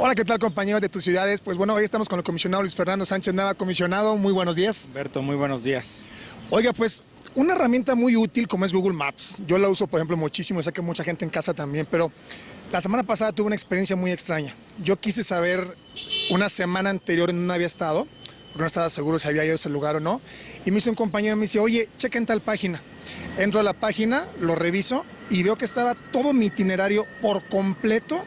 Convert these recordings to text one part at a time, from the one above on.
Hola, ¿qué tal, compañeros de tus ciudades? Pues bueno, hoy estamos con el comisionado Luis Fernando Sánchez Nava. Comisionado, muy buenos días. Humberto, muy buenos días. Oiga, pues una herramienta muy útil como es Google Maps. Yo la uso, por ejemplo, muchísimo, sé que mucha gente en casa también, pero la semana pasada tuve una experiencia muy extraña. Yo quise saber una semana anterior en dónde había estado, porque no estaba seguro si había ido a ese lugar o no, y me hizo un compañero, me dice, oye, checa en tal página. Entro a la página, lo reviso y veo que estaba todo mi itinerario por completo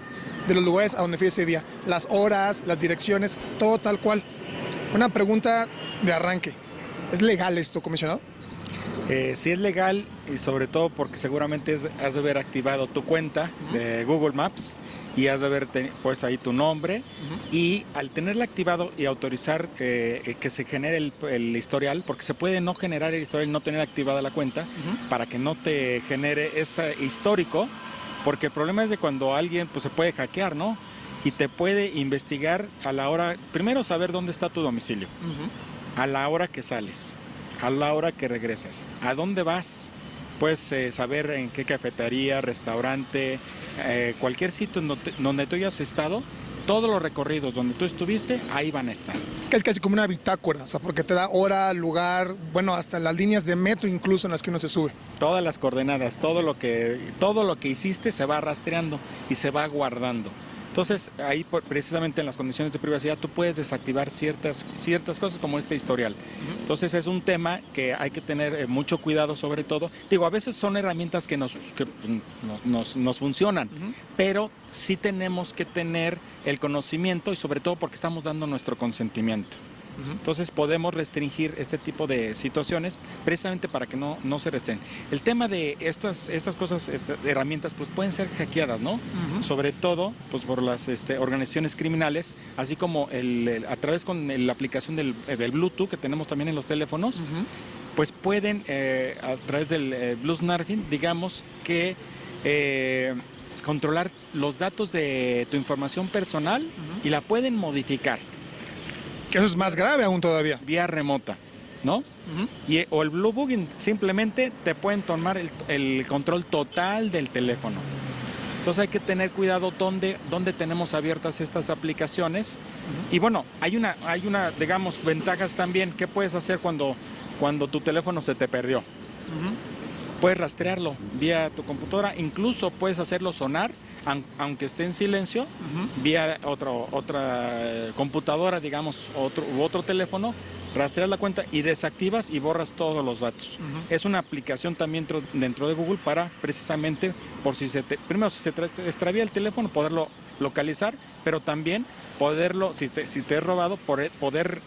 de los lugares a donde fui ese día, las horas, las direcciones, todo tal cual. Una pregunta de arranque, ¿es legal esto, comisionado? Sí es legal y sobre todo porque seguramente has de haber activado tu cuenta de Google Maps y has de haber puesto ahí tu nombre y al tenerla activado y autorizar que se genere el historial, porque se puede no generar el historial y no tener activada la cuenta para que no te genere este histórico. Porque el problema es de cuando alguien pues, se puede hackear, ¿no? Y te puede investigar a la hora, primero saber dónde está tu domicilio, a la hora que sales, a la hora que regresas, a dónde vas. Puedes saber en qué cafetería, restaurante, cualquier sitio donde tú hayas estado, todos los recorridos donde tú estuviste, ahí van a estar. Es casi como una bitácora, o sea, porque te da hora, lugar, bueno, hasta las líneas de metro incluso en las que uno se sube. Todas las coordenadas, todo lo que hiciste se va rastreando y se va guardando. Entonces, ahí precisamente en las condiciones de privacidad tú puedes desactivar ciertas cosas como este historial. Entonces, es un tema que hay que tener mucho cuidado sobre todo. Digo, a veces son herramientas que nos funcionan, pero sí tenemos que tener el conocimiento y sobre todo porque estamos dando nuestro consentimiento. Entonces podemos restringir este tipo de situaciones precisamente para que no se restringen. El tema de estas cosas, estas herramientas, pues pueden ser hackeadas, ¿no? Sobre todo pues por las organizaciones criminales, así como a través con la aplicación del Bluetooth que tenemos también en los teléfonos, pues pueden a través del Blue Snarfing, digamos que controlar los datos de tu información personal y la pueden modificar. Que eso es más grave aún todavía. Vía remota, ¿no? O el Blue Booking, simplemente te pueden tomar el control total del teléfono. Entonces hay que tener cuidado dónde tenemos abiertas estas aplicaciones. Y bueno, hay una, digamos, ventajas también. ¿Qué puedes hacer cuando tu teléfono se te perdió? Puedes rastrearlo vía tu computadora, incluso puedes hacerlo sonar, aunque esté en silencio, vía otra computadora, digamos, otro teléfono, rastreas la cuenta y desactivas y borras todos los datos. Es una aplicación también dentro de Google para precisamente, primero si se te extravía el teléfono, poderlo localizar, pero también poderlo, si te es robado, poder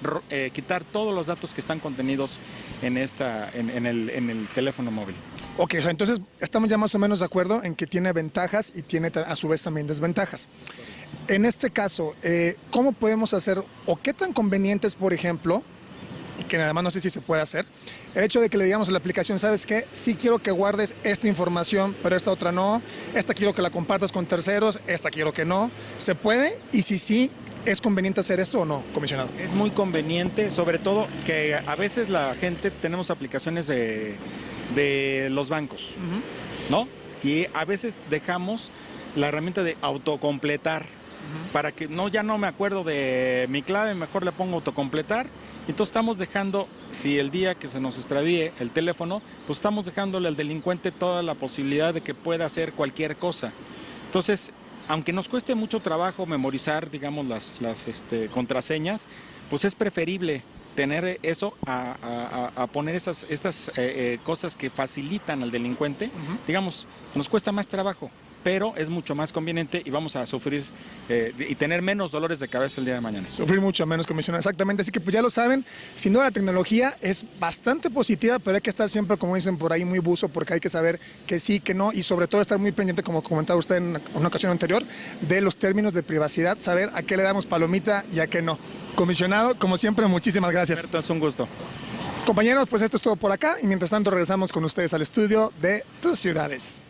quitar todos los datos que están contenidos en el teléfono móvil. Ok, o sea, entonces estamos ya más o menos de acuerdo en que tiene ventajas y tiene a su vez también desventajas. En este caso, ¿cómo podemos hacer o qué tan conveniente es, por ejemplo, y que además no sé si se puede hacer, el hecho de que le digamos a la aplicación, ¿sabes qué? Sí quiero que guardes esta información, pero esta otra no, esta quiero que la compartas con terceros, esta quiero que no. ¿Se puede? Y si sí, ¿es conveniente hacer esto o no, comisionado? Es muy conveniente, sobre todo que a veces la gente tenemos aplicaciones de los bancos, ¿no? Y a veces dejamos la herramienta de autocompletar para que ya no me acuerdo de mi clave, mejor le pongo autocompletar. Entonces estamos dejando, si el día que se nos extravíe el teléfono, pues estamos dejándole al delincuente toda la posibilidad de que pueda hacer cualquier cosa. Entonces, aunque nos cueste mucho trabajo memorizar, digamos, las contraseñas, pues es preferible tener eso a poner estas cosas que facilitan al delincuente. Digamos, nos cuesta más trabajo, pero es mucho más conveniente y vamos a sufrir y tener menos dolores de cabeza el día de mañana. Sufrir mucho menos, comisionado, exactamente. Así que pues ya lo saben, sin duda la tecnología es bastante positiva, pero hay que estar siempre, como dicen por ahí, muy buzo, porque hay que saber que sí, que no, y sobre todo estar muy pendiente, como comentaba usted en una ocasión anterior, de los términos de privacidad, saber a qué le damos palomita y a qué no. Comisionado, como siempre, muchísimas gracias. Alberto, es un gusto. Compañeros, pues esto es todo por acá y mientras tanto regresamos con ustedes al estudio de tus ciudades.